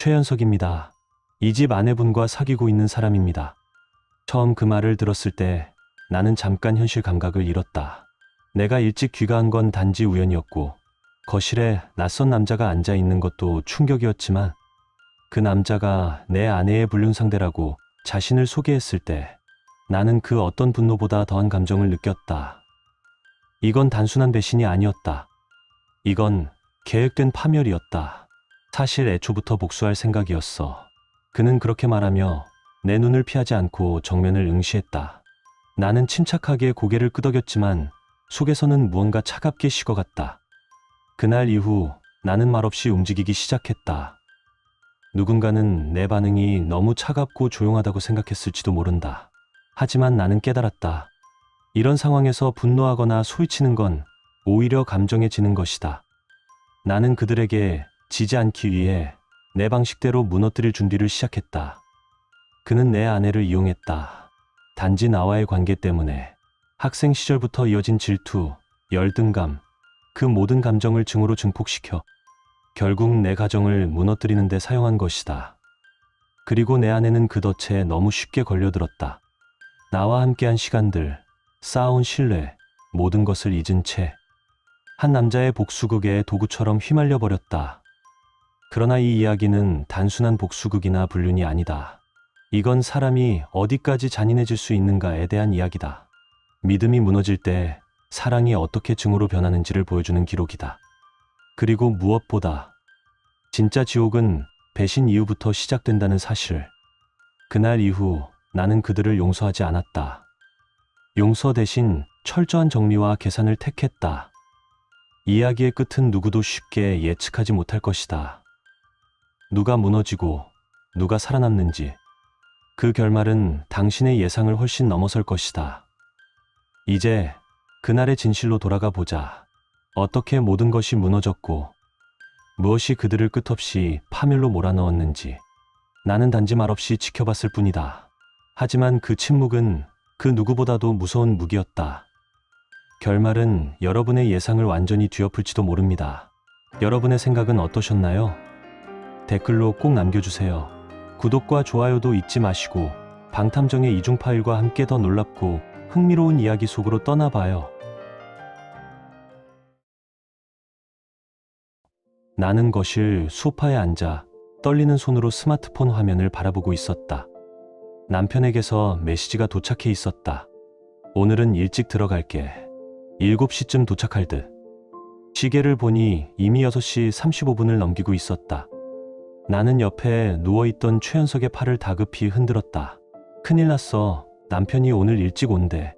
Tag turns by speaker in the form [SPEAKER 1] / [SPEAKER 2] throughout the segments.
[SPEAKER 1] 최현석입니다. 이 집 아내분과 사귀고 있는 사람입니다. 처음 그 말을 들었을 때 나는 잠깐 현실 감각을 잃었다. 내가 일찍 귀가한 건 단지 우연이었고 거실에 낯선 남자가 앉아 있는 것도 충격이었지만 그 남자가 내 아내의 불륜 상대라고 자신을 소개했을 때 나는 그 어떤 분노보다 더한 감정을 느꼈다. 이건 단순한 배신이 아니었다. 이건 계획된 파멸이었다. 사실 애초부터 복수할 생각이었어. 그는 그렇게 말하며 내 눈을 피하지 않고 정면을 응시했다. 나는 침착하게 고개를 끄덕였지만 속에서는 무언가 차갑게 식어갔다. 그날 이후 나는 말없이 움직이기 시작했다. 누군가는 내 반응이 너무 차갑고 조용하다고 생각했을지도 모른다. 하지만 나는 깨달았다. 이런 상황에서 분노하거나 소리치는 건 오히려 감정에 지는 것이다. 나는 그들에게 지지 않기 위해 내 방식대로 무너뜨릴 준비를 시작했다. 그는 내 아내를 이용했다. 단지 나와의 관계 때문에. 학생 시절부터 이어진 질투, 열등감, 그 모든 감정을 증오로 증폭시켜 결국 내 가정을 무너뜨리는 데 사용한 것이다. 그리고 내 아내는 그 덫에 너무 쉽게 걸려들었다. 나와 함께한 시간들, 쌓아온 신뢰, 모든 것을 잊은 채 한 남자의 복수극에 도구처럼 휘말려 버렸다. 그러나 이 이야기는 단순한 복수극이나 불륜이 아니다. 이건 사람이 어디까지 잔인해질 수 있는가에 대한 이야기다. 믿음이 무너질 때 사랑이 어떻게 증오로 변하는지를 보여주는 기록이다. 그리고 무엇보다 진짜 지옥은 배신 이후부터 시작된다는 사실. 그날 이후 나는 그들을 용서하지 않았다. 용서 대신 철저한 정리와 계산을 택했다. 이야기의 끝은 누구도 쉽게 예측하지 못할 것이다. 누가 무너지고 누가 살아남는지 그 결말은 당신의 예상을 훨씬 넘어설 것이다. 이제 그날의 진실로 돌아가 보자. 어떻게 모든 것이 무너졌고 무엇이 그들을 끝없이 파멸로 몰아넣었는지. 나는 단지 말없이 지켜봤을 뿐이다. 하지만 그 침묵은 그 누구보다도 무서운 무기였다. 결말은 여러분의 예상을 완전히 뒤엎을지도 모릅니다. 여러분의 생각은 어떠셨나요? 댓글로 꼭 남겨주세요. 구독과 좋아요도 잊지 마시고 방탐정의 이중 파일과 함께 더 놀랍고 흥미로운 이야기 속으로 떠나봐요. 나는 거실 소파에 앉아 떨리는 손으로 스마트폰 화면을 바라보고 있었다. 남편에게서 메시지가 도착해 있었다. 오늘은 일찍 들어갈게. 7시쯤 도착할 듯. 시계를 보니 이미 6시 35분을 넘기고 있었다. 나는 옆에 누워있던 최현석의 팔을 다급히 흔들었다. 큰일 났어. 남편이 오늘 일찍 온대.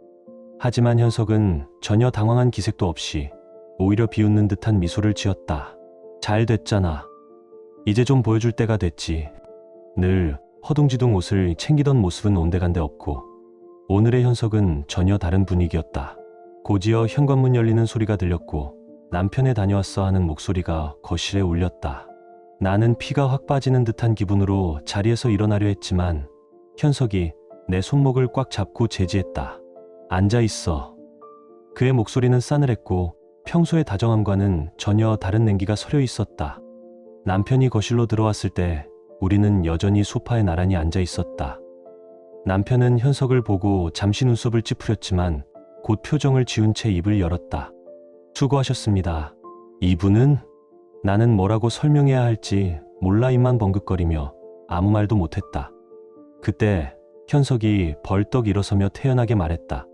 [SPEAKER 1] 하지만 현석은 전혀 당황한 기색도 없이 오히려 비웃는 듯한 미소를 지었다. 잘 됐잖아. 이제 좀 보여줄 때가 됐지. 늘 허둥지둥 옷을 챙기던 모습은 온데간데 없고 오늘의 현석은 전혀 다른 분위기였다. 곧이어 현관문 열리는 소리가 들렸고 남편에 다녀왔어 하는 목소리가 거실에 울렸다. 나는 피가 확 빠지는 듯한 기분으로 자리에서 일어나려 했지만 현석이 내 손목을 꽉 잡고 제지했다. 앉아 있어. 그의 목소리는 싸늘했고 평소의 다정함과는 전혀 다른 냉기가 서려 있었다. 남편이 거실로 들어왔을 때 우리는 여전히 소파에 나란히 앉아 있었다. 남편은 현석을 보고 잠시 눈썹을 찌푸렸지만 곧 표정을 지운 채 입을 열었다. 수고하셨습니다. 이분은? 나는 뭐라고 설명해야 할지 몰라 입만 벙긋거리며 아무 말도 못했다. 그때 현석이 벌떡 일어서며 태연하게 말했다.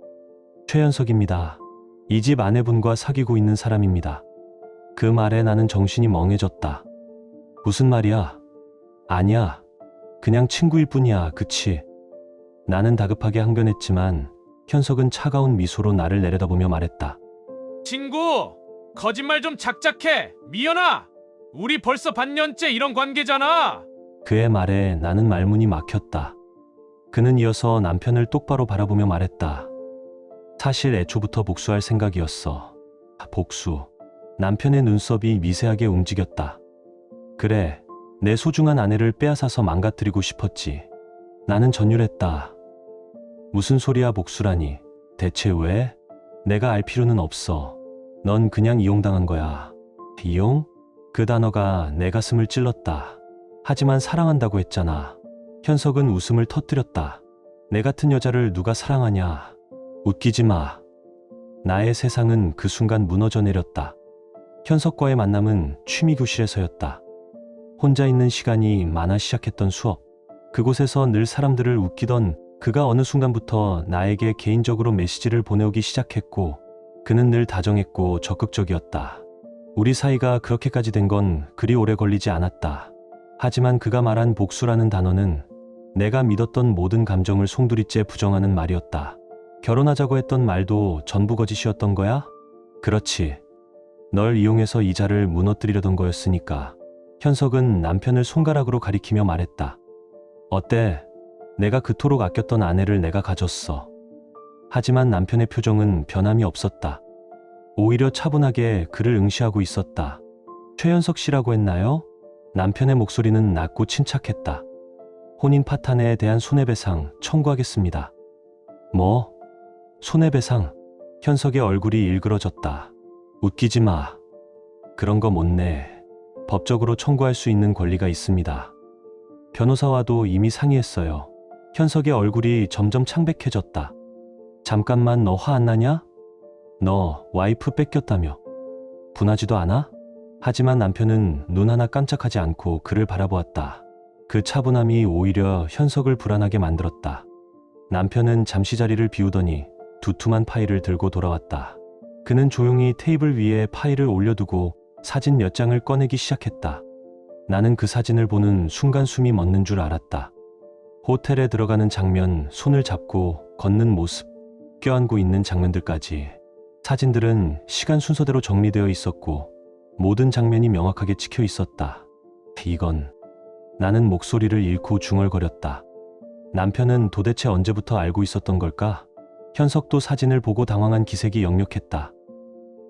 [SPEAKER 1] 최현석입니다. 이 집 아내분과 사귀고 있는 사람입니다. 그 말에 나는 정신이 멍해졌다. 무슨 말이야? 아니야. 그냥 친구일 뿐이야. 그치? 나는 다급하게 항변했지만 현석은 차가운 미소로 나를 내려다보며 말했다.
[SPEAKER 2] 친구! 거짓말 좀 작작해! 미연아! 우리 벌써 반년째 이런 관계잖아!
[SPEAKER 1] 그의 말에 나는 말문이 막혔다. 그는 이어서 남편을 똑바로 바라보며 말했다. 사실 애초부터 복수할 생각이었어. 복수. 남편의 눈썹이 미세하게 움직였다. 그래, 내 소중한 아내를 빼앗아서 망가뜨리고 싶었지. 나는 전율했다. 무슨 소리야 복수라니. 대체 왜? 내가 알 필요는 없어. 넌 그냥 이용당한 거야. 이용? 그 단어가 내 가슴을 찔렀다. 하지만 사랑한다고 했잖아. 현석은 웃음을 터뜨렸다. 내 같은 여자를 누가 사랑하냐. 웃기지 마. 나의 세상은 그 순간 무너져 내렸다. 현석과의 만남은 취미교실에서였다. 혼자 있는 시간이 많아 시작했던 수업. 그곳에서 늘 사람들을 웃기던 그가 어느 순간부터 나에게 개인적으로 메시지를 보내오기 시작했고, 그는 늘 다정했고 적극적이었다. 우리 사이가 그렇게까지 된 건 그리 오래 걸리지 않았다. 하지만 그가 말한 복수라는 단어는 내가 믿었던 모든 감정을 송두리째 부정하는 말이었다. 결혼하자고 했던 말도 전부 거짓이었던 거야? 그렇지. 널 이용해서 이자를 무너뜨리려던 거였으니까. 현석은 남편을 손가락으로 가리키며 말했다. 어때? 내가 그토록 아꼈던 아내를 내가 가졌어. 하지만 남편의 표정은 변함이 없었다. 오히려 차분하게 그를 응시하고 있었다. 최현석 씨라고 했나요? 남편의 목소리는 낮고 침착했다. 혼인 파탄에 대한 손해배상 청구하겠습니다. 뭐? 손해배상? 현석의 얼굴이 일그러졌다. 웃기지 마. 그런 거 못 내. 법적으로 청구할 수 있는 권리가 있습니다. 변호사와도 이미 상의했어요. 현석의 얼굴이 점점 창백해졌다. 잠깐만, 너 화 안 나냐? 너 와이프 뺏겼다며. 분하지도 않아? 하지만 남편은 눈 하나 깜짝하지 않고 그를 바라보았다. 그 차분함이 오히려 현석을 불안하게 만들었다. 남편은 잠시 자리를 비우더니 두툼한 파일을 들고 돌아왔다. 그는 조용히 테이블 위에 파일을 올려두고 사진 몇 장을 꺼내기 시작했다. 나는 그 사진을 보는 순간 숨이 멎는 줄 알았다. 호텔에 들어가는 장면, 손을 잡고 걷는 모습, 껴안고 있는 장면들까지. 사진들은 시간 순서대로 정리되어 있었고 모든 장면이 명확하게 찍혀 있었다. 이건... 나는 목소리를 잃고 중얼거렸다. 남편은 도대체 언제부터 알고 있었던 걸까? 현석도 사진을 보고 당황한 기색이 역력했다.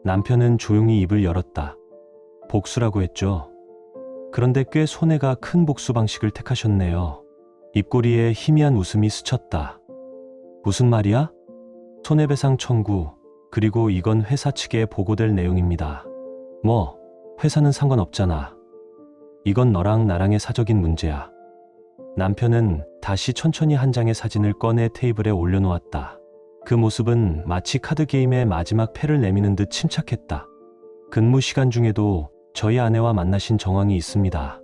[SPEAKER 1] 남편은 조용히 입을 열었다. 복수라고 했죠. 그런데 꽤 손해가 큰 복수 방식을 택하셨네요. 입꼬리에 희미한 웃음이 스쳤다. 무슨 말이야? 손해배상 청구, 그리고 이건 회사 측에 보고될 내용입니다. 뭐, 회사는 상관없잖아. 이건 너랑 나랑의 사적인 문제야. 남편은 다시 천천히 한 장의 사진을 꺼내 테이블에 올려놓았다. 그 모습은 마치 카드 게임의 마지막 패를 내미는 듯 침착했다. 근무 시간 중에도 저희 아내와 만나신 정황이 있습니다.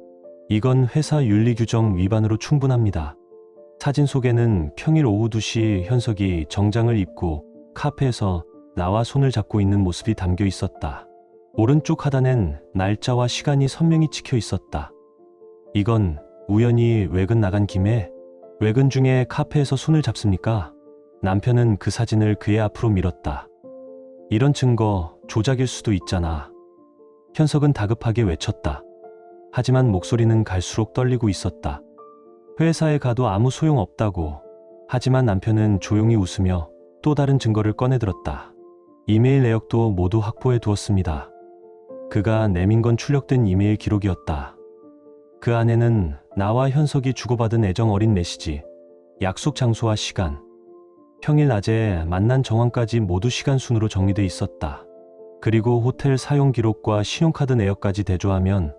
[SPEAKER 1] 이건 회사 윤리 규정 위반으로 충분합니다. 사진 속에는 평일 오후 2시 현석이 정장을 입고 카페에서 나와 손을 잡고 있는 모습이 담겨 있었다. 오른쪽 하단엔 날짜와 시간이 선명히 찍혀 있었다. 이건 우연히 외근 나간 김에 외근 중에 카페에서 손을 잡습니까? 남편은 그 사진을 그의 앞으로 밀었다. 이런 증거 조작일 수도 있잖아. 현석은 다급하게 외쳤다. 하지만 목소리는 갈수록 떨리고 있었다. 회사에 가도 아무 소용 없다고. 하지만 남편은 조용히 웃으며 또 다른 증거를 꺼내들었다. 이메일 내역도 모두 확보해 두었습니다. 그가 내민 건 출력된 이메일 기록이었다. 그 안에는 나와 현석이 주고받은 애정 어린 메시지, 약속 장소와 시간, 평일 낮에 만난 정황까지 모두 시간 순으로 정리돼 있었다. 그리고 호텔 사용 기록과 신용카드 내역까지 대조하면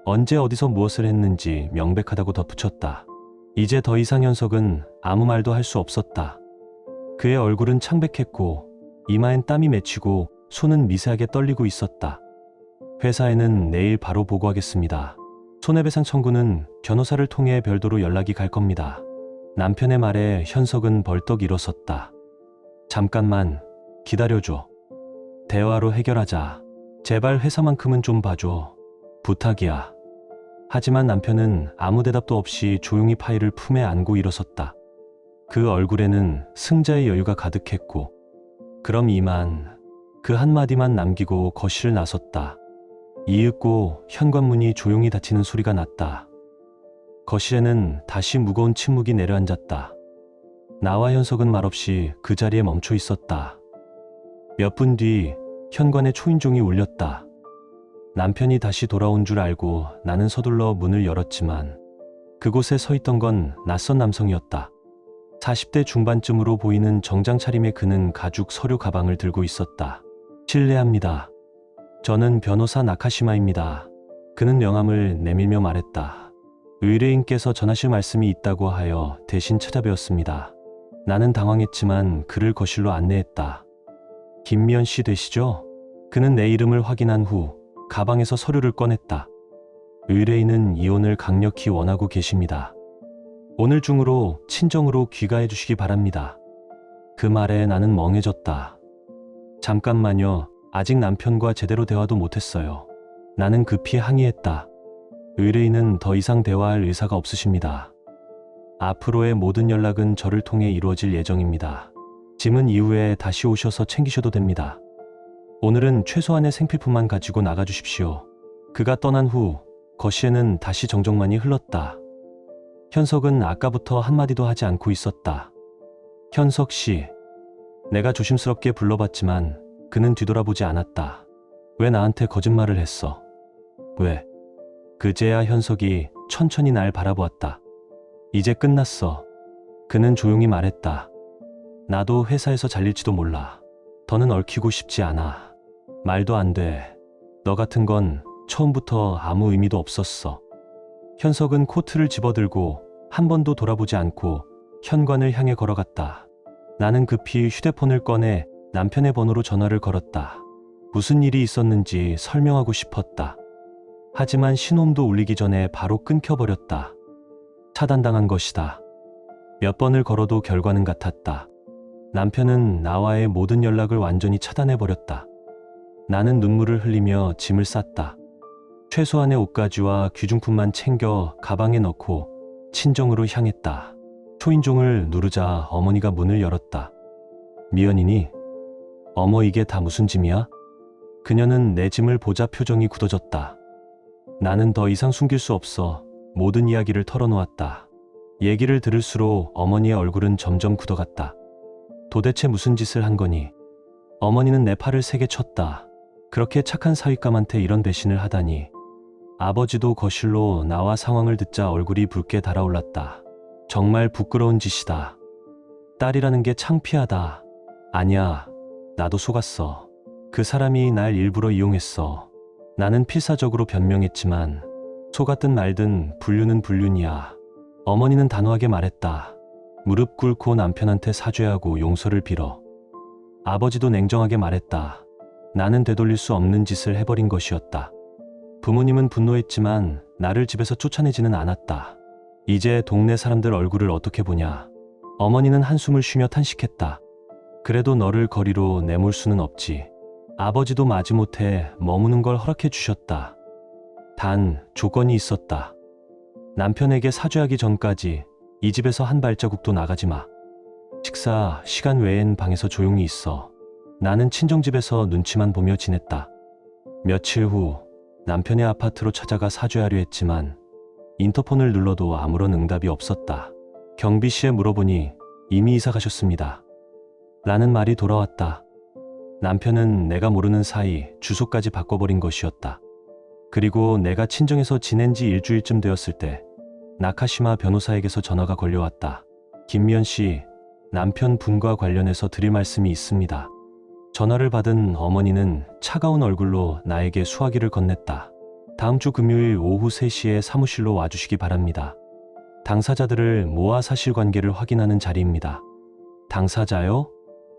[SPEAKER 1] 언제 어디서 무엇을 했는지 명백하다고 덧붙였다. 이제 더 이상 현석은 아무 말도 할 수 없었다. 그의 얼굴은 창백했고 이마엔 땀이 맺히고 손은 미세하게 떨리고 있었다. 회사에는 내일 바로 보고하겠습니다. 손해배상 청구는 변호사를 통해 별도로 연락이 갈 겁니다. 남편의 말에 현석은 벌떡 일어섰다. 잠깐만 기다려줘. 대화로 해결하자. 제발 회사만큼은 좀 봐줘. 부탁이야. 하지만 남편은 아무 대답도 없이 조용히 파일을 품에 안고 일어섰다. 그 얼굴에는 승자의 여유가 가득했고, 그럼 이만, 그 한마디만 남기고 거실을 나섰다. 이윽고 현관문이 조용히 닫히는 소리가 났다. 거실에는 다시 무거운 침묵이 내려앉았다. 나와 현석은 말없이 그 자리에 멈춰 있었다. 몇 분 뒤 현관에 초인종이 울렸다. 남편이 다시 돌아온 줄 알고 나는 서둘러 문을 열었지만 그곳에 서 있던 건 낯선 남성이었다. 40대 중반쯤으로 보이는 정장 차림의 그는 가죽 서류 가방을 들고 있었다. 실례합니다. 저는 변호사 나카시마입니다. 그는 명함을 내밀며 말했다. 의뢰인께서 전하실 말씀이 있다고 하여 대신 찾아뵈었습니다. 나는 당황했지만 그를 거실로 안내했다. 김미연 씨 되시죠? 그는 내 이름을 확인한 후 가방에서 서류를 꺼냈다. 의뢰인은 이혼을 강력히 원하고 계십니다. 오늘 중으로 친정으로 귀가해 주시기 바랍니다. 그 말에 나는 멍해졌다. 잠깐만요. 아직 남편과 제대로 대화도 못했어요. 나는 급히 항의했다. 의뢰인은 더 이상 대화할 의사가 없으십니다. 앞으로의 모든 연락은 저를 통해 이루어질 예정입니다. 짐은 이후에 다시 오셔서 챙기셔도 됩니다. 오늘은 최소한의 생필품만 가지고 나가주십시오. 그가 떠난 후 거실에는 다시 정적만이 흘렀다. 현석은 아까부터 한마디도 하지 않고 있었다. 현석 씨. 내가 조심스럽게 불러봤지만 그는 뒤돌아보지 않았다. 왜 나한테 거짓말을 했어? 왜? 그제야 현석이 천천히 날 바라보았다. 이제 끝났어. 그는 조용히 말했다. 나도 회사에서 잘릴지도 몰라. 더는 얽히고 싶지 않아. 말도 안 돼. 너 같은 건 처음부터 아무 의미도 없었어. 현석은 코트를 집어들고 한 번도 돌아보지 않고 현관을 향해 걸어갔다. 나는 급히 휴대폰을 꺼내 남편의 번호로 전화를 걸었다. 무슨 일이 있었는지 설명하고 싶었다. 하지만 신호음도 울리기 전에 바로 끊겨버렸다. 차단당한 것이다. 몇 번을 걸어도 결과는 같았다. 남편은 나와의 모든 연락을 완전히 차단해버렸다. 나는 눈물을 흘리며 짐을 쌌다. 최소한의 옷가지와 귀중품만 챙겨 가방에 넣고 친정으로 향했다. 초인종을 누르자 어머니가 문을 열었다. 미연이니? 어머, 이게 다 무슨 짐이야? 그녀는 내 짐을 보자 표정이 굳어졌다. 나는 더 이상 숨길 수 없어 모든 이야기를 털어놓았다. 얘기를 들을수록 어머니의 얼굴은 점점 굳어갔다. 도대체 무슨 짓을 한 거니? 어머니는 내 팔을 세게 쳤다. 그렇게 착한 사위감한테 이런 배신을 하다니. 아버지도 거실로 나와 상황을 듣자 얼굴이 붉게 달아올랐다. 정말 부끄러운 짓이다. 딸이라는 게 창피하다. 아니야, 나도 속았어. 그 사람이 날 일부러 이용했어. 나는 필사적으로 변명했지만 속았든 말든 불륜은 불륜이야. 어머니는 단호하게 말했다. 무릎 꿇고 남편한테 사죄하고 용서를 빌어. 아버지도 냉정하게 말했다. 나는 되돌릴 수 없는 짓을 해버린 것이었다. 부모님은 분노했지만 나를 집에서 쫓아내지는 않았다. 이제 동네 사람들 얼굴을 어떻게 보냐. 어머니는 한숨을 쉬며 탄식했다. 그래도 너를 거리로 내몰 수는 없지. 아버지도 마지못해 머무는 걸 허락해 주셨다. 단 조건이 있었다. 남편에게 사죄하기 전까지 이 집에서 한 발자국도 나가지 마. 식사 시간 외엔 방에서 조용히 있어. 나는 친정집에서 눈치만 보며 지냈다. 며칠 후 남편의 아파트로 찾아가 사죄하려 했지만 인터폰을 눌러도 아무런 응답이 없었다. 경비 씨에 물어보니 이미 이사 가셨습니다. 라는 말이 돌아왔다. 남편은 내가 모르는 사이 주소까지 바꿔버린 것이었다. 그리고 내가 친정에서 지낸 지 일주일쯤 되었을 때 나카시마 변호사에게서 전화가 걸려왔다. 김미연 씨, 남편분과 관련해서 드릴 말씀이 있습니다. 전화를 받은 어머니는 차가운 얼굴로 나에게 수화기를 건넸다. 다음 주 금요일 오후 3시에 사무실로 와주시기 바랍니다. 당사자들을 모아 사실관계를 확인하는 자리입니다. 당사자요?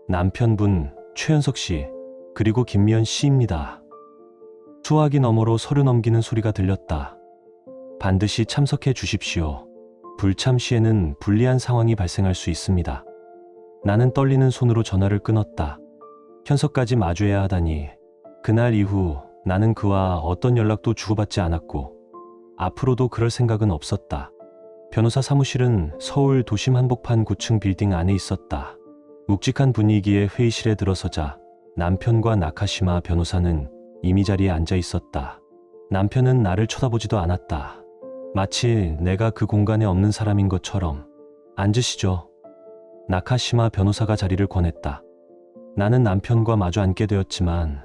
[SPEAKER 1] 남편분 최현석 씨, 그리고 김미연 씨입니다. 수화기 너머로 서류 넘기는 소리가 들렸다. 반드시 참석해 주십시오. 불참 시에는 불리한 상황이 발생할 수 있습니다. 나는 떨리는 손으로 전화를 끊었다. 현석까지 마주해야 하다니. 그날 이후 나는 그와 어떤 연락도 주고받지 않았고 앞으로도 그럴 생각은 없었다. 변호사 사무실은 서울 도심 한복판 9층 빌딩 안에 있었다. 묵직한 분위기의 회의실에 들어서자 남편과 나카시마 변호사는 이미 자리에 앉아 있었다. 남편은 나를 쳐다보지도 않았다. 마치 내가 그 공간에 없는 사람인 것처럼. 앉으시죠. 나카시마 변호사가 자리를 권했다. 나는 남편과 마주 앉게 되었지만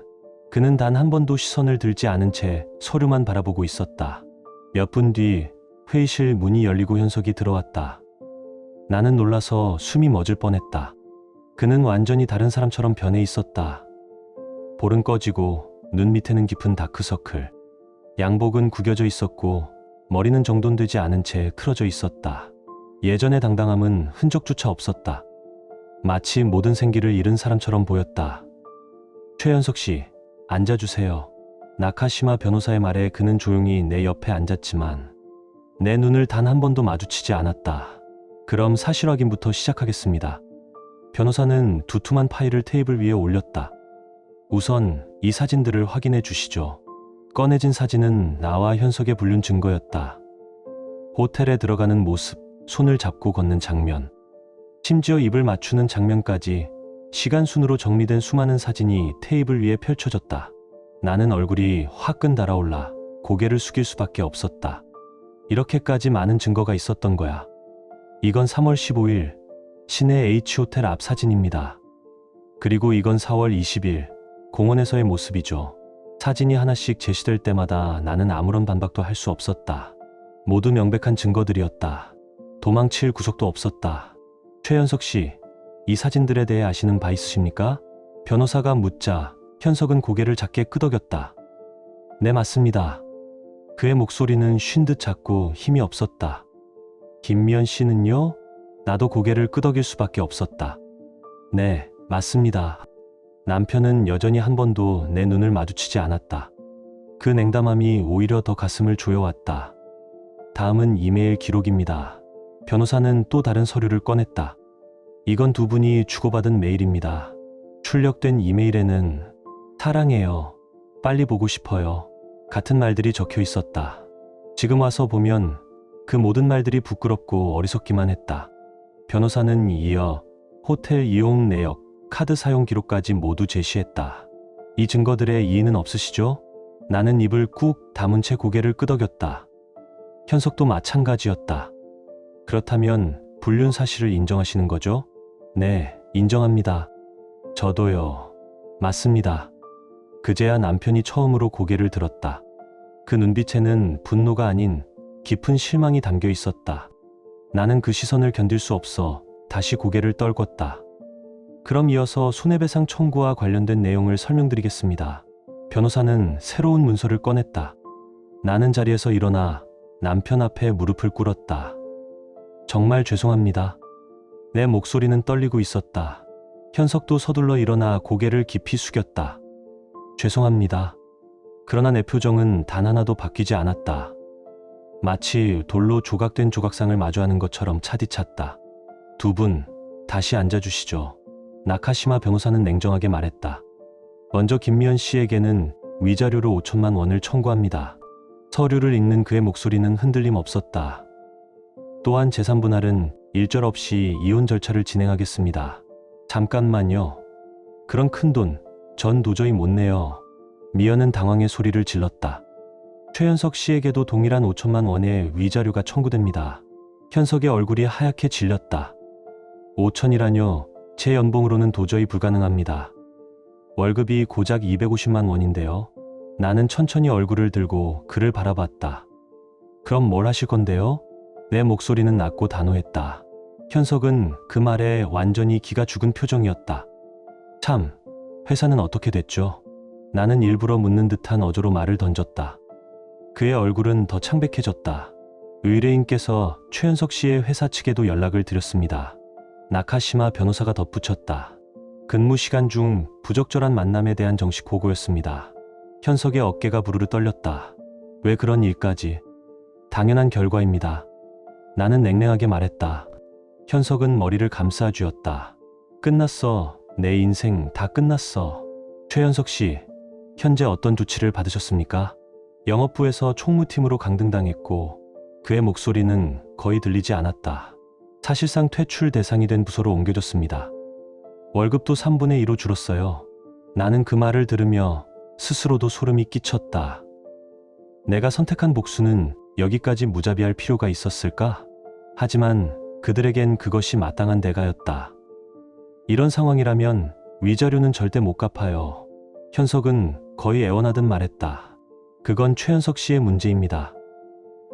[SPEAKER 1] 그는 단 한 번도 시선을 들지 않은 채 서류만 바라보고 있었다. 몇 분 뒤 회의실 문이 열리고 현석이 들어왔다. 나는 놀라서 숨이 멎을 뻔했다. 그는 완전히 다른 사람처럼 변해 있었다. 볼은 꺼지고 눈 밑에는 깊은 다크서클. 양복은 구겨져 있었고 머리는 정돈되지 않은 채 틀어져 있었다. 예전의 당당함은 흔적조차 없었다. 마치 모든 생기를 잃은 사람처럼 보였다. 최현석 씨, 앉아주세요. 나카시마 변호사의 말에 그는 조용히 내 옆에 앉았지만 내 눈을 단 한 번도 마주치지 않았다. 그럼 사실 확인부터 시작하겠습니다. 변호사는 두툼한 파일을 테이블 위에 올렸다. 우선 이 사진들을 확인해 주시죠. 꺼내진 사진은 나와 현석의 불륜 증거였다. 호텔에 들어가는 모습, 손을 잡고 걷는 장면, 심지어 입을 맞추는 장면까지 시간 순으로 정리된 수많은 사진이 테이블 위에 펼쳐졌다. 나는 얼굴이 화끈 달아올라 고개를 숙일 수밖에 없었다. 이렇게까지 많은 증거가 있었던 거야. 이건 3월 15일 시내 H호텔 앞 사진입니다. 그리고 이건 4월 20일 공원에서의 모습이죠. 사진이 하나씩 제시될 때마다 나는 아무런 반박도 할 수 없었다. 모두 명백한 증거들이었다. 도망칠 구석도 없었다. 최현석 씨, 이 사진들에 대해 아시는 바 있으십니까? 변호사가 묻자 현석은 고개를 작게 끄덕였다. 네, 맞습니다. 그의 목소리는 쉰 듯 작고 힘이 없었다. 김미연 씨는요? 나도 고개를 끄덕일 수밖에 없었다. 네, 맞습니다. 남편은 여전히 한 번도 내 눈을 마주치지 않았다. 그 냉담함이 오히려 더 가슴을 조여왔다. 다음은 이메일 기록입니다. 변호사는 또 다른 서류를 꺼냈다. 이건 두 분이 주고받은 메일입니다. 출력된 이메일에는 사랑해요, 빨리 보고 싶어요 같은 말들이 적혀 있었다. 지금 와서 보면 그 모든 말들이 부끄럽고 어리석기만 했다. 변호사는 이어 호텔 이용 내역, 카드 사용 기록까지 모두 제시했다. 이 증거들에 이의는 없으시죠? 나는 입을 꾹 다문 채 고개를 끄덕였다. 현석도 마찬가지였다. 그렇다면 불륜 사실을 인정하시는 거죠? 네, 인정합니다. 저도요. 맞습니다. 그제야 남편이 처음으로 고개를 들었다. 그 눈빛에는 분노가 아닌 깊은 실망이 담겨 있었다. 나는 그 시선을 견딜 수 없어 다시 고개를 떨궜다. 그럼 이어서 손해배상 청구와 관련된 내용을 설명드리겠습니다. 변호사는 새로운 문서를 꺼냈다. 나는 자리에서 일어나 남편 앞에 무릎을 꿇었다. 정말 죄송합니다. 내 목소리는 떨리고 있었다. 현석도 서둘러 일어나 고개를 깊이 숙였다. 죄송합니다. 그러나 내 표정은 단 하나도 바뀌지 않았다. 마치 돌로 조각된 조각상을 마주하는 것처럼 차디찼다. 두 분, 다시 앉아주시죠. 나카시마 변호사는 냉정하게 말했다. 먼저 김미연 씨에게는 위자료로 5천만 원을 청구합니다. 서류를 읽는 그의 목소리는 흔들림 없었다. 또한 재산 분할은 일절 없이 이혼 절차를 진행하겠습니다. 잠깐만요. 그런 큰 돈, 전 도저히 못 내요. 미연은 당황해 소리를 질렀다. 최현석 씨에게도 동일한 5천만 원의 위자료가 청구됩니다. 현석의 얼굴이 하얗게 질렸다. 5천이라뇨? 제 연봉으로는 도저히 불가능합니다. 월급이 고작 250만 원인데요. 나는 천천히 얼굴을 들고 그를 바라봤다. 그럼 뭘 하실 건데요? 내 목소리는 낮고 단호했다. 현석은 그 말에 완전히 기가 죽은 표정이었다. 참, 회사는 어떻게 됐죠? 나는 일부러 묻는 듯한 어조로 말을 던졌다. 그의 얼굴은 더 창백해졌다. 의뢰인께서 최현석 씨의 회사 측에도 연락을 드렸습니다. 나카시마 변호사가 덧붙였다. 근무 시간 중 부적절한 만남에 대한 정식 보고였습니다. 현석의 어깨가 부르르 떨렸다. 왜 그런 일까지? 당연한 결과입니다. 나는 냉랭하게 말했다. 현석은 머리를 감싸 쥐었다. 끝났어. 내 인생 다 끝났어. 최현석 씨, 현재 어떤 조치를 받으셨습니까? 영업부에서 총무팀으로 강등당했고 그의 목소리는 거의 들리지 않았다. 사실상 퇴출 대상이 된 부서로 옮겨졌습니다. 월급도 3분의 2로 줄었어요. 나는 그 말을 들으며 스스로도 소름이 끼쳤다. 내가 선택한 복수는 여기까지 무자비할 필요가 있었을까? 하지만 그들에겐 그것이 마땅한 대가였다. 이런 상황이라면 위자료는 절대 못 갚아요. 현석은 거의 애원하듯 말했다. 그건 최현석 씨의 문제입니다.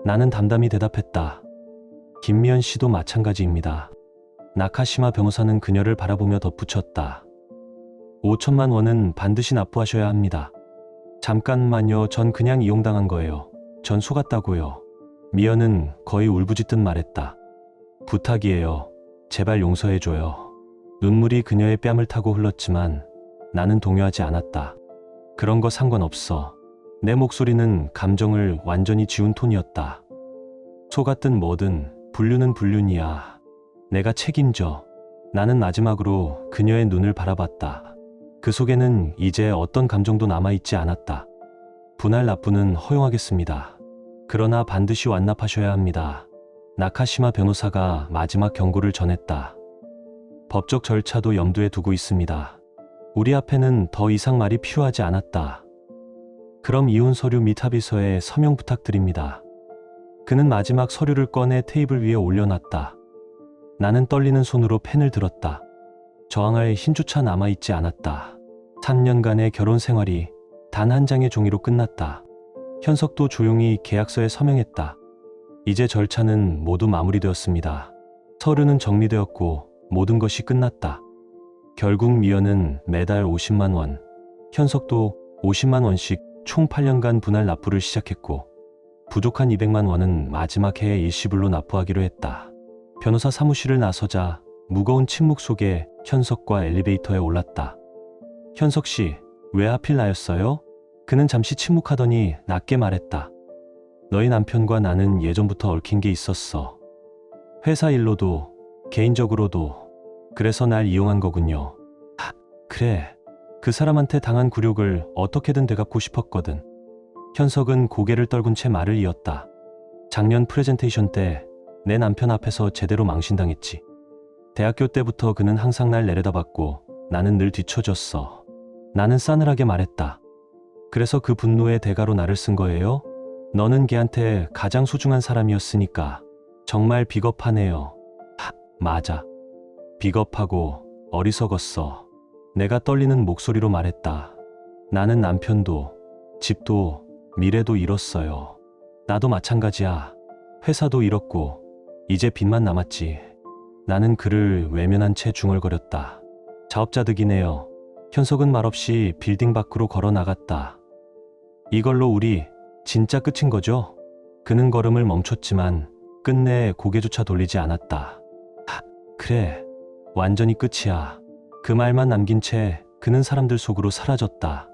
[SPEAKER 1] 나는 담담히 대답했다. 김미연 씨도 마찬가지입니다. 나카시마 변호사는 그녀를 바라보며 덧붙였다. 5천만 원은 반드시 납부하셔야 합니다. 잠깐만요. 전 그냥 이용당한 거예요. 전 속았다고요. 미연은 거의 울부짖듯 말했다. 부탁이에요. 제발 용서해줘요. 눈물이 그녀의 뺨을 타고 흘렀지만 나는 동요하지 않았다. 그런 거 상관없어. 내 목소리는 감정을 완전히 지운 톤이었다. 속았든 뭐든 불륜은 불륜이야. 내가 책임져. 나는 마지막으로 그녀의 눈을 바라봤다. 그 속에는 이제 어떤 감정도 남아있지 않았다. 분할 납부는 허용하겠습니다. 그러나 반드시 완납하셔야 합니다. 나카시마 변호사가 마지막 경고를 전했다. 법적 절차도 염두에 두고 있습니다. 우리 앞에는 더 이상 말이 필요하지 않았다. 그럼 이혼 서류 및 합의서에 서명 부탁드립니다. 그는 마지막 서류를 꺼내 테이블 위에 올려놨다. 나는 떨리는 손으로 펜을 들었다. 저항할 힘조차 남아있지 않았다. 3년간의 결혼 생활이 단 한 장의 종이로 끝났다. 현석도 조용히 계약서에 서명했다. 이제 절차는 모두 마무리되었습니다. 서류는 정리되었고 모든 것이 끝났다. 결국 미연은 매달 50만 원, 현석도 50만 원씩 총 8년간 분할 납부를 시작했고 부족한 200만 원은 마지막 해에 일시불로 납부하기로 했다. 변호사 사무실을 나서자 무거운 침묵 속에 현석과 엘리베이터에 올랐다. 현석 씨, 왜 하필 나였어요? 그는 잠시 침묵하더니 낮게 말했다. 너희 남편과 나는 예전부터 얽힌 게 있었어. 회사 일로도 개인적으로도. 그래서 날 이용한 거군요. 그래. 그 사람한테 당한 굴욕을 어떻게든 되갚고 싶었거든. 현석은 고개를 떨군 채 말을 이었다. 작년 프레젠테이션 때 내 남편 앞에서 제대로 망신당했지. 대학교 때부터 그는 항상 날 내려다봤고 나는 늘 뒤처졌어. 나는 싸늘하게 말했다. 그래서 그 분노의 대가로 나를 쓴 거예요? 너는 걔한테 가장 소중한 사람이었으니까. 정말 비겁하네요. 맞아. 비겁하고 어리석었어. 내가 떨리는 목소리로 말했다. 나는 남편도, 집도, 미래도 잃었어요. 나도 마찬가지야. 회사도 잃었고 이제 빚만 남았지. 나는 그를 외면한 채 중얼거렸다. 자업자득이네요. 현석은 말없이 빌딩 밖으로 걸어 나갔다. 이걸로 우리 진짜 끝인 거죠? 그는 걸음을 멈췄지만 끝내 고개조차 돌리지 않았다. 그래, 완전히 끝이야. 그 말만 남긴 채 그는 사람들 속으로 사라졌다.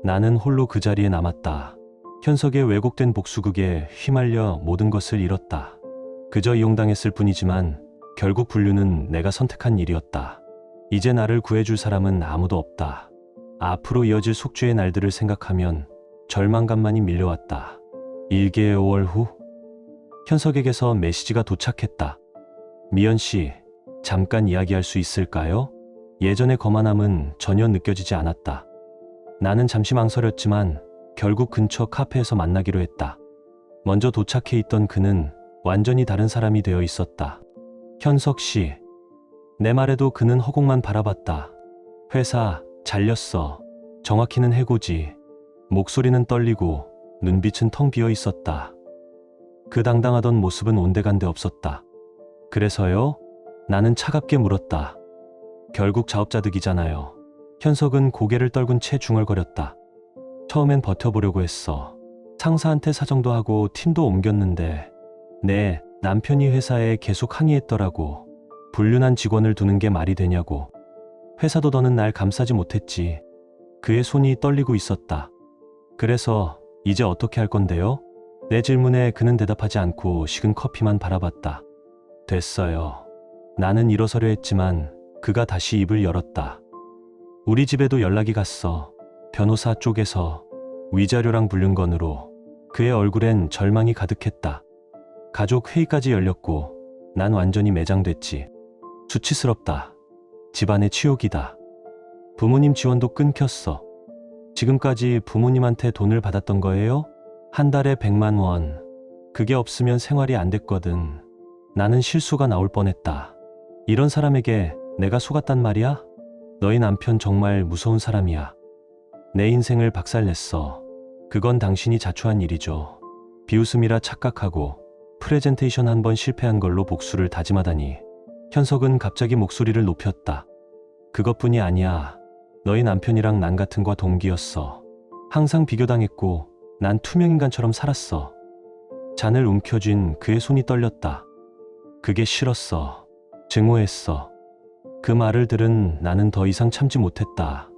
[SPEAKER 1] 나는 홀로 그 자리에 남았다. 현석의 왜곡된 복수극에 휘말려 모든 것을 잃었다. 그저 이용당했을 뿐이지만 결국 불륜은 내가 선택한 일이었다. 이제 나를 구해줄 사람은 아무도 없다. 앞으로 이어질 속죄의 날들을 생각하면 절망감만이 밀려왔다. 1개월 후 현석에게서 메시지가 도착했다. 미연 씨, 잠깐 이야기할 수 있을까요? 예전의 거만함은 전혀 느껴지지 않았다. 나는 잠시 망설였지만 결국 근처 카페에서 만나기로 했다. 먼저 도착해 있던 그는 완전히 다른 사람이 되어 있었다. 현석 씨. 내 말에도 그는 허공만 바라봤다. 회사, 잘렸어. 정확히는 해고지. 목소리는 떨리고 눈빛은 텅 비어 있었다. 그 당당하던 모습은 온데간데 없었다. 그래서요? 나는 차갑게 물었다. 결국 자업자득이잖아요. 현석은 고개를 떨군 채 중얼거렸다. 처음엔 버텨보려고 했어. 상사한테 사정도 하고 팀도 옮겼는데 내 남편이 회사에 계속 항의했더라고. 불륜한 직원을 두는 게 말이 되냐고. 회사도 더는 날 감싸지 못했지. 그의 손이 떨리고 있었다. 그래서 이제 어떻게 할 건데요? 내 질문에 그는 대답하지 않고 식은 커피만 바라봤다. 됐어요. 나는 일어서려 했지만 그가 다시 입을 열었다. 우리 집에도 연락이 갔어. 변호사 쪽에서 위자료랑 불륜건으로. 그의 얼굴엔 절망이 가득했다. 가족 회의까지 열렸고 난 완전히 매장됐지. 수치스럽다. 집안의 치욕이다. 부모님 지원도 끊겼어. 지금까지 부모님한테 돈을 받았던 거예요? 한 달에 100만 원. 그게 없으면 생활이 안 됐거든. 나는 실수가 나올 뻔했다. 이런 사람에게 내가 속았단 말이야? 너희 남편 정말 무서운 사람이야. 내 인생을 박살냈어. 그건 당신이 자초한 일이죠. 비웃음이라 착각하고 프레젠테이션 한 번 실패한 걸로 복수를 다짐하다니. 현석은 갑자기 목소리를 높였다. 그것뿐이 아니야. 너희 남편이랑 난 같은 과 동기였어. 항상 비교당했고 난 투명인간처럼 살았어. 잔을 움켜쥔 그의 손이 떨렸다. 그게 싫었어. 증오했어. 그 말을 들은 나는 더 이상 참지 못했다.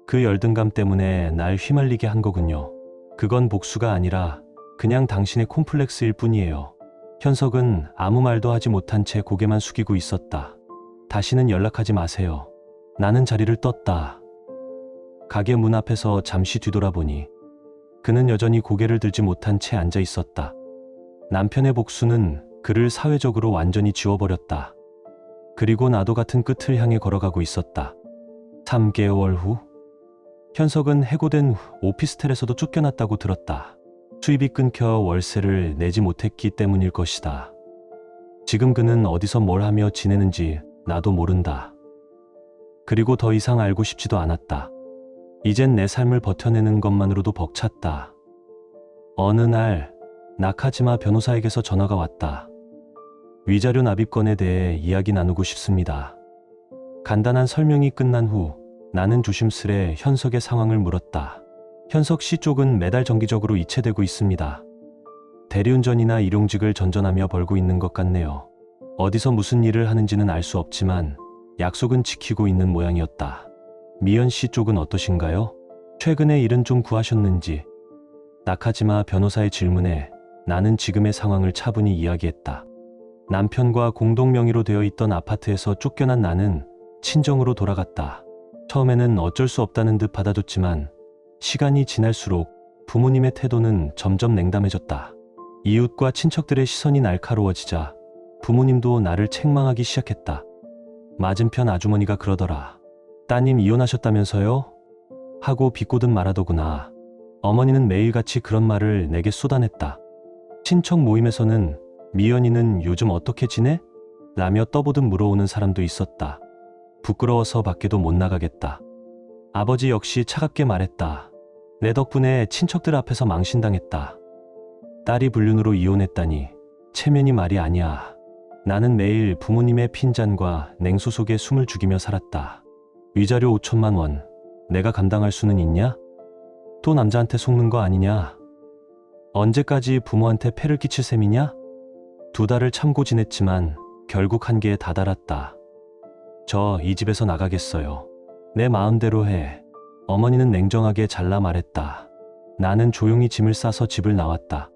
[SPEAKER 1] 그 열등감 때문에 날 휘말리게 한 거군요. 그건 복수가 아니라 그냥 당신의 콤플렉스일 뿐이에요. 현석은 아무 말도 하지 못한 채 고개만 숙이고 있었다. 다시는 연락하지 마세요. 나는 자리를 떴다. 가게 문 앞에서 잠시 뒤돌아보니 그는 여전히 고개를 들지 못한 채 앉아 있었다. 남편의 복수는 그를 사회적으로 완전히 지워버렸다. 그리고 나도 같은 끝을 향해 걸어가고 있었다. 3개월 후 현석은 해고된 후 오피스텔에서도 쫓겨났다고 들었다. 수입이 끊겨 월세를 내지 못했기 때문일 것이다. 지금 그는 어디서 뭘 하며 지내는지 나도 모른다. 그리고 더 이상 알고 싶지도 않았다. 이젠 내 삶을 버텨내는 것만으로도 벅찼다. 어느 날 나카지마 변호사에게서 전화가 왔다. 위자료 납입건에 대해 이야기 나누고 싶습니다. 간단한 설명이 끝난 후 나는 조심스레 현석의 상황을 물었다. 현석 씨 쪽은 매달 정기적으로 이체되고 있습니다. 대리운전이나 일용직을 전전하며 벌고 있는 것 같네요. 어디서 무슨 일을 하는지는 알 수 없지만 약속은 지키고 있는 모양이었다. 미연 씨 쪽은 어떠신가요? 최근에 일은 좀 구하셨는지. 나카지마 변호사의 질문에 나는 지금의 상황을 차분히 이야기했다. 남편과 공동 명의로 되어 있던 아파트에서 쫓겨난 나는 친정으로 돌아갔다. 처음에는 어쩔 수 없다는 듯 받아줬지만 시간이 지날수록 부모님의 태도는 점점 냉담해졌다. 이웃과 친척들의 시선이 날카로워지자 부모님도 나를 책망하기 시작했다. 맞은편 아주머니가 그러더라. 따님 이혼하셨다면서요? 하고 비꼬듯 말하더구나. 어머니는 매일같이 그런 말을 내게 쏟아냈다. 친척 모임에서는 미연이는 요즘 어떻게 지내? 라며 떠보듯 물어오는 사람도 있었다. 부끄러워서 밖에도 못 나가겠다. 아버지 역시 차갑게 말했다. 내 덕분에 친척들 앞에서 망신당했다. 딸이 불륜으로 이혼했다니 체면이 말이 아니야. 나는 매일 부모님의 핀잔과 냉수 속에 숨을 죽이며 살았다. 위자료 5천만 원, 내가 감당할 수는 있냐? 또 남자한테 속는 거 아니냐? 언제까지 부모한테 폐를 끼칠 셈이냐? 2달을 참고 지냈지만 결국 한계에 다다랐다. 저 이 집에서 나가겠어요. 내 마음대로 해. 어머니는 냉정하게 잘라 말했다. 나는 조용히 짐을 싸서 집을 나왔다.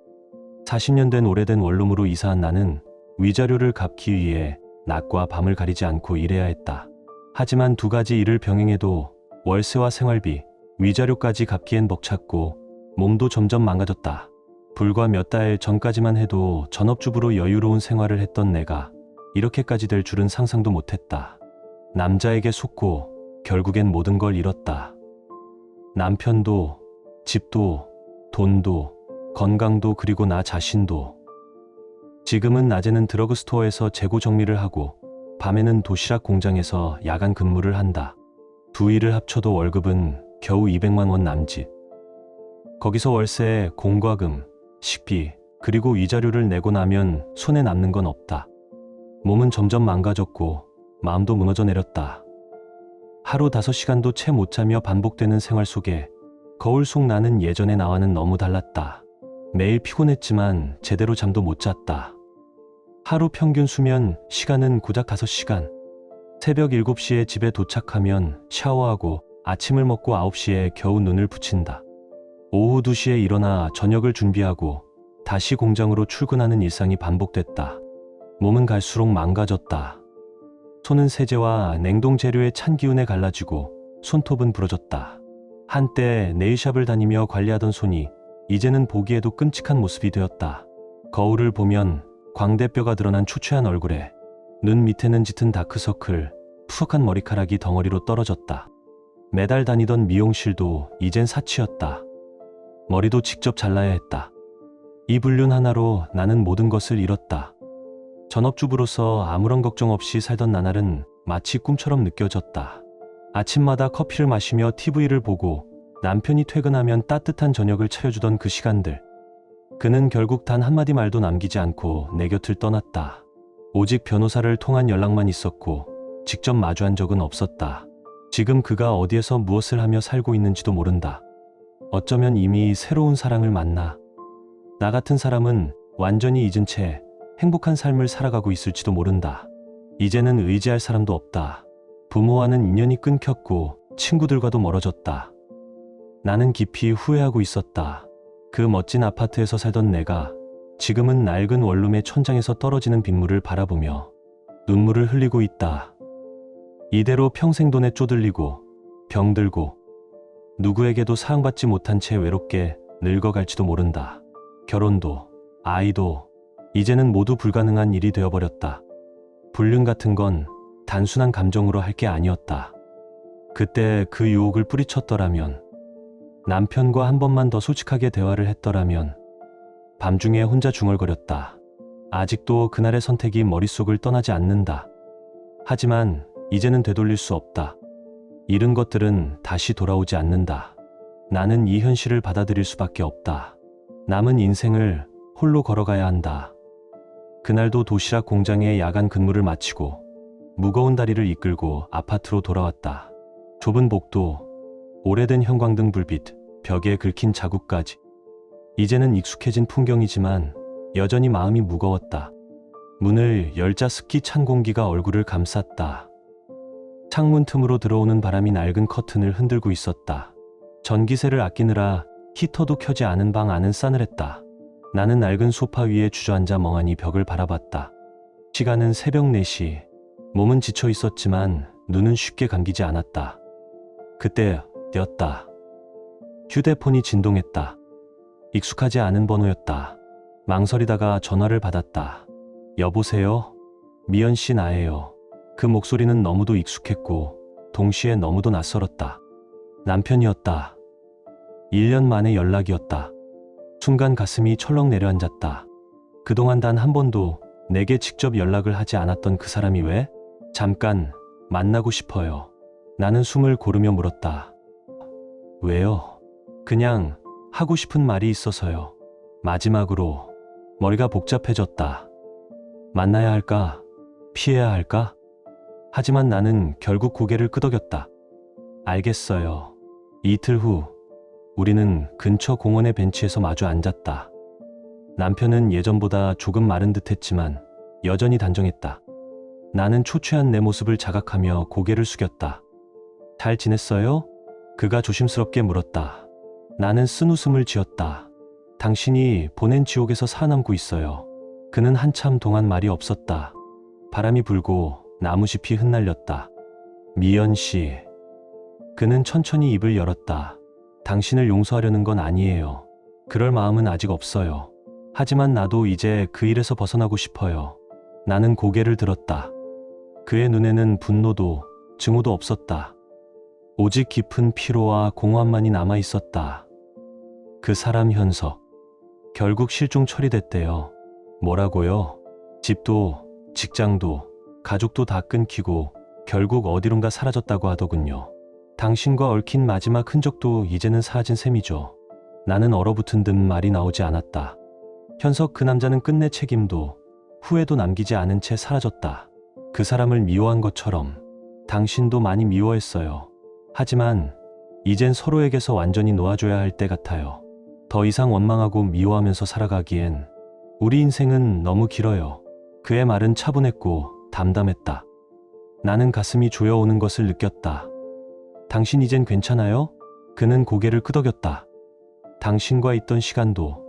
[SPEAKER 1] 40년 된 오래된 원룸으로 이사한 나는 위자료를 갚기 위해 낮과 밤을 가리지 않고 일해야 했다. 하지만 2가지 일을 병행해도 월세와 생활비, 위자료까지 갚기엔 벅찼고 몸도 점점 망가졌다. 불과 몇 달 전까지만 해도 전업주부로 여유로운 생활을 했던 내가 이렇게까지 될 줄은 상상도 못했다. 남자에게 속고 결국엔 모든 걸 잃었다. 남편도, 집도, 돈도, 건강도 그리고 나 자신도. 지금은 낮에는 드러그스토어에서 재고 정리를 하고 밤에는 도시락 공장에서 야간 근무를 한다. 2일을 합쳐도 월급은 겨우 200만 원 남짓. 거기서 월세, 공과금, 식비, 그리고 위자료를 내고 나면 손에 남는 건 없다. 몸은 점점 망가졌고 마음도 무너져 내렸다. 하루 5시간도 채 못 자며 반복되는 생활 속에 거울 속 나는 예전의 나와는 너무 달랐다. 매일 피곤했지만 제대로 잠도 못 잤다. 하루 평균 수면 시간은 고작 5시간. 새벽 7시에 집에 도착하면 샤워하고 아침을 먹고 9시에 겨우 눈을 붙인다. 오후 2시에 일어나 저녁을 준비하고 다시 공장으로 출근하는 일상이 반복됐다. 몸은 갈수록 망가졌다. 손은 세제와 냉동 재료의 찬 기운에 갈라지고 손톱은 부러졌다. 한때 네일샵을 다니며 관리하던 손이 이제는 보기에도 끔찍한 모습이 되었다. 거울을 보면 광대뼈가 드러난 초췌한 얼굴에 눈 밑에는 짙은 다크서클, 푸석한 머리카락이 덩어리로 떨어졌다. 매달 다니던 미용실도 이젠 사치였다. 머리도 직접 잘라야 했다. 이 불륜 하나로 나는 모든 것을 잃었다. 전업주부로서 아무런 걱정 없이 살던 나날은 마치 꿈처럼 느껴졌다. 아침마다 커피를 마시며 TV를 보고 남편이 퇴근하면 따뜻한 저녁을 차려주던 그 시간들. 그는 결국 단 한마디 말도 남기지 않고 내 곁을 떠났다. 오직 변호사를 통한 연락만 있었고 직접 마주한 적은 없었다. 지금 그가 어디에서 무엇을 하며 살고 있는지도 모른다. 어쩌면 이미 새로운 사랑을 만나 나 같은 사람은 완전히 잊은 채 행복한 삶을 살아가고 있을지도 모른다. 이제는 의지할 사람도 없다. 부모와는 인연이 끊겼고 친구들과도 멀어졌다. 나는 깊이 후회하고 있었다. 그 멋진 아파트에서 살던 내가 지금은 낡은 원룸의 천장에서 떨어지는 빗물을 바라보며 눈물을 흘리고 있다. 이대로 평생 돈에 쪼들리고 병들고 누구에게도 사랑받지 못한 채 외롭게 늙어갈지도 모른다. 결혼도 아이도 이제는 모두 불가능한 일이 되어버렸다. 불륜 같은 건 단순한 감정으로 할 게 아니었다. 그때 그 유혹을 뿌리쳤더라면, 남편과 한 번만 더 솔직하게 대화를 했더라면. 밤중에 혼자 중얼거렸다. 아직도 그날의 선택이 머릿속을 떠나지 않는다. 하지만 이제는 되돌릴 수 없다. 잃은 것들은 다시 돌아오지 않는다. 나는 이 현실을 받아들일 수밖에 없다. 남은 인생을 홀로 걸어가야 한다. 그날도 도시락 공장의 야간 근무를 마치고 무거운 다리를 이끌고 아파트로 돌아왔다. 좁은 복도, 오래된 형광등 불빛, 벽에 긁힌 자국까지. 이제는 익숙해진 풍경이지만 여전히 마음이 무거웠다. 문을 열자 습기 찬 공기가 얼굴을 감쌌다. 창문 틈으로 들어오는 바람이 낡은 커튼을 흔들고 있었다. 전기세를 아끼느라 히터도 켜지 않은 방 안은 싸늘했다. 나는 낡은 소파 위에 주저앉아 멍하니 벽을 바라봤다. 시간은 새벽 4시. 몸은 지쳐 있었지만 눈은 쉽게 감기지 않았다. 그때였다. 휴대폰이 진동했다. 익숙하지 않은 번호였다. 망설이다가 전화를 받았다. 여보세요? 미연 씨 나예요. 그 목소리는 너무도 익숙했고 동시에 너무도 낯설었다. 남편이었다. 1년 만에 연락이었다. 순간 가슴이 철렁 내려앉았다. 그동안 단 한 번도 내게 직접 연락을 하지 않았던 그 사람이 왜? 잠깐 만나고 싶어요. 나는 숨을 고르며 물었다. 왜요? 그냥 하고 싶은 말이 있어서요. 마지막으로 머리가 복잡해졌다. 만나야 할까? 피해야 할까? 하지만 나는 결국 고개를 끄덕였다. 알겠어요. 이틀 후 우리는 근처 공원의 벤치에서 마주 앉았다. 남편은 예전보다 조금 마른 듯했지만 여전히 단정했다. 나는 초췌한 내 모습을 자각하며 고개를 숙였다. 잘 지냈어요? 그가 조심스럽게 물었다. 나는 쓴웃음을 지었다. 당신이 보낸 지옥에서 살아남고 있어요. 그는 한참 동안 말이 없었다. 바람이 불고 나무잎이 흩날렸다. 미연 씨. 그는 천천히 입을 열었다. 당신을 용서하려는 건 아니에요. 그럴 마음은 아직 없어요. 하지만 나도 이제 그 일에서 벗어나고 싶어요. 나는 고개를 들었다. 그의 눈에는 분노도 증오도 없었다. 오직 깊은 피로와 공허함만이 남아 있었다. 그 사람 현석. 결국 실종 처리됐대요. 뭐라고요? 집도, 직장도, 가족도 다 끊기고 결국 어디론가 사라졌다고 하더군요. 당신과 얽힌 마지막 흔적도 이제는 사라진 셈이죠. 나는 얼어붙은 듯 말이 나오지 않았다. 현석 그 남자는 끝내 책임도 후회도 남기지 않은 채 사라졌다. 그 사람을 미워한 것처럼 당신도 많이 미워했어요. 하지만 이젠 서로에게서 완전히 놓아줘야 할 때 같아요. 더 이상 원망하고 미워하면서 살아가기엔 우리 인생은 너무 길어요. 그의 말은 차분했고 담담했다. 나는 가슴이 조여오는 것을 느꼈다. 당신 이젠 괜찮아요? 그는 고개를 끄덕였다. 당신과 있던 시간도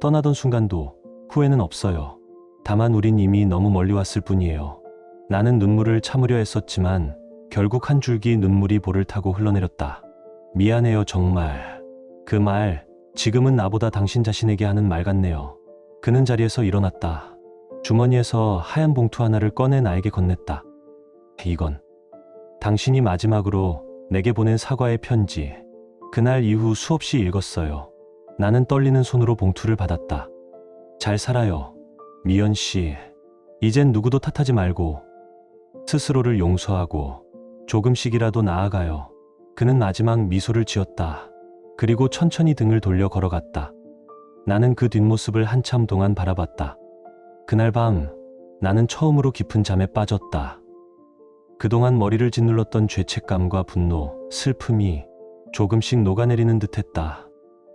[SPEAKER 1] 떠나던 순간도 후회는 없어요. 다만 우린 이미 너무 멀리 왔을 뿐이에요. 나는 눈물을 참으려 했었지만 결국 한 줄기 눈물이 볼을 타고 흘러내렸다. 미안해요 정말. 그 말 지금은 나보다 당신 자신에게 하는 말 같네요. 그는 자리에서 일어났다. 주머니에서 하얀 봉투 하나를 꺼내 나에게 건넸다. 이건 당신이 마지막으로 내게 보낸 사과의 편지. 그날 이후 수없이 읽었어요. 나는 떨리는 손으로 봉투를 받았다. 잘 살아요. 미연 씨. 이젠 누구도 탓하지 말고 스스로를 용서하고 조금씩이라도 나아가요. 그는 마지막 미소를 지었다. 그리고 천천히 등을 돌려 걸어갔다. 나는 그 뒷모습을 한참 동안 바라봤다. 그날 밤 나는 처음으로 깊은 잠에 빠졌다. 그동안 머리를 짓눌렀던 죄책감과 분노, 슬픔이 조금씩 녹아내리는 듯했다.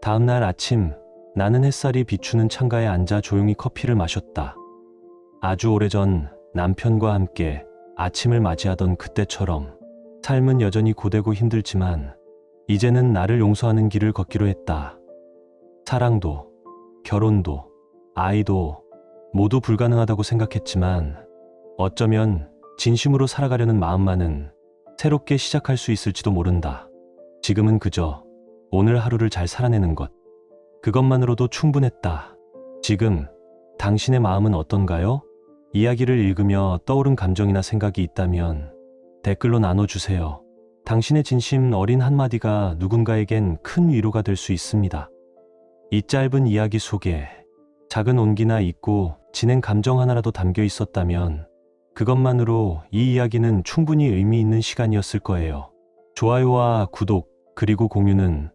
[SPEAKER 1] 다음 날 아침 나는 햇살이 비추는 창가에 앉아 조용히 커피를 마셨다. 아주 오래전 남편과 함께 아침을 맞이하던 그때처럼 삶은 여전히 고되고 힘들지만 이제는 나를 용서하는 길을 걷기로 했다. 사랑도, 결혼도, 아이도 모두 불가능하다고 생각했지만 어쩌면 진심으로 살아가려는 마음만은 새롭게 시작할 수 있을지도 모른다. 지금은 그저 오늘 하루를 잘 살아내는 것, 그것만으로도 충분했다. 지금 당신의 마음은 어떤가요? 이야기를 읽으며 떠오른 감정이나 생각이 있다면 댓글로 나눠주세요. 당신의 진심 어린 한마디가 누군가에겐 큰 위로가 될 수 있습니다. 이 짧은 이야기 속에 작은 온기나 잊고 지낸 감정 하나라도 담겨 있었다면 그것만으로 이 이야기는 충분히 의미 있는 시간이었을 거예요. 좋아요와 구독 그리고 공유는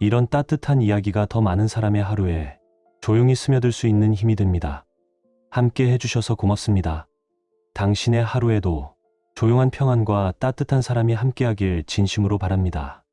[SPEAKER 1] 이런 따뜻한 이야기가 더 많은 사람의 하루에 조용히 스며들 수 있는 힘이 됩니다. 함께 해주셔서 고맙습니다. 당신의 하루에도 조용한 평안과 따뜻한 사람이 함께하길 진심으로 바랍니다.